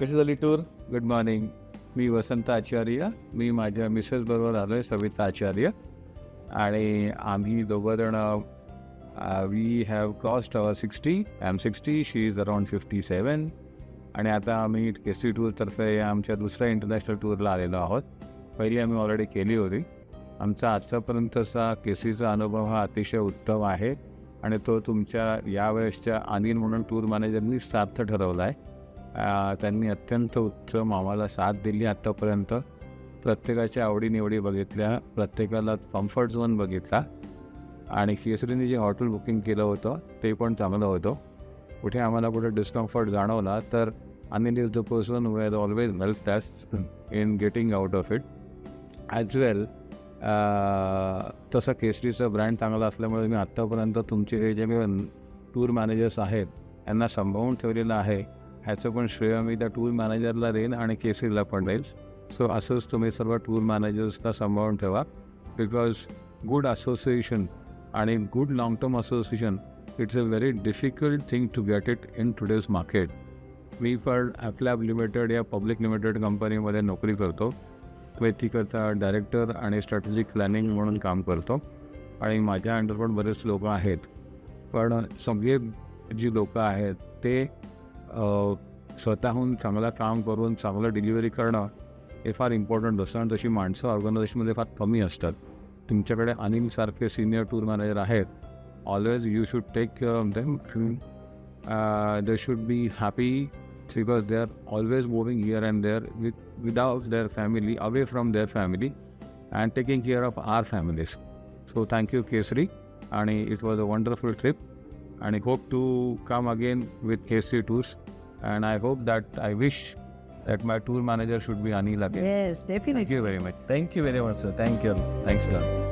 कशी झाली tour? Good morning. मी वसंत आचार्य. मी माझ्या मिसेसबरोबर आलो आहे, सविता आचार्य. आणि आम्ही दोघंजण we have crossed our 60. I am 60, she is around 57. आणि आता आम्ही केसी टूरतर्फे आमच्या दुसऱ्या इंटरनॅशनल टूरला आलेलो आहोत. पहिली आम्ही ऑलरेडी केली होती. आमचा आजच्यापर्यंतचा केसीचा अनुभव हा अतिशय उत्तम आहे आणि तो तुमच्या यावेळेसच्या अनिल म्हणून टूर मॅनेजरनी सार्थ ठरवला आहे. त्यांनी अत्यंत उत्तम आम्हाला साथ दिली आत्तापर्यंत. प्रत्येकाच्या आवडीनिवडी बघितल्या, प्रत्येकाला कम्फर्ट झोन बघितला आणि केसरीने जे हॉटेल बुकिंग केलं होतं ते पण चांगलं होतं. कुठे आम्हाला कुठे डिस्कम्फर्ट जाणवला तर Anil is the person who has always helped us in getting out of it as well. तसं केसरीचं ब्रँड चांगला असल्यामुळे मी आत्तापर्यंत तुमचे हे जे टूर मॅनेजर्स आहेत यांना सांभाळून ठेवलेलं आहे. ह्याचं पण श्रेय मी त्या टूर मॅनेजरला देईन आणि केसरीला पण देईल. सो असंच तुम्ही सर्व टूर मॅनेजर्सला सांभाळून ठेवा. बिकॉज गुड असोसिएशन आणि good long term association it's a very difficult thing to get it in today's market. मी पण ॲफलॅब लिमिटेड या पब्लिक लिमिटेड कंपनीमध्ये नोकरी करतो. मी तिकडचा डायरेक्टर आणि स्ट्रॅटेजिक प्लॅनिंग म्हणून काम करतो आणि माझ्या अंडर पण बरेच लोक आहेत. पण सगळे जी लोकं आहेत ते स्वतःहून चांगलं काम करून चांगलं डिलिव्हरी करणं हे फार इम्पॉर्टंट असतं आणि तशी माणसं ऑर्गनायझेशनमध्ये फार कमी असतात. तुमच्याकडे अनिलसारखे सिनियर टूर मॅनेजर आहेत. Always you should take care of them. They should be happy because they are always moving here and there without their family, away from their family and taking care of our families. So thank you Kesari, and it was a wonderful trip and I hope to come again with Kesari Tours, and I hope that I wish that my tour manager should be Anil again. Yes, definitely. Thank you very much. Thank you very much sir. Thank you. Thanks a lot.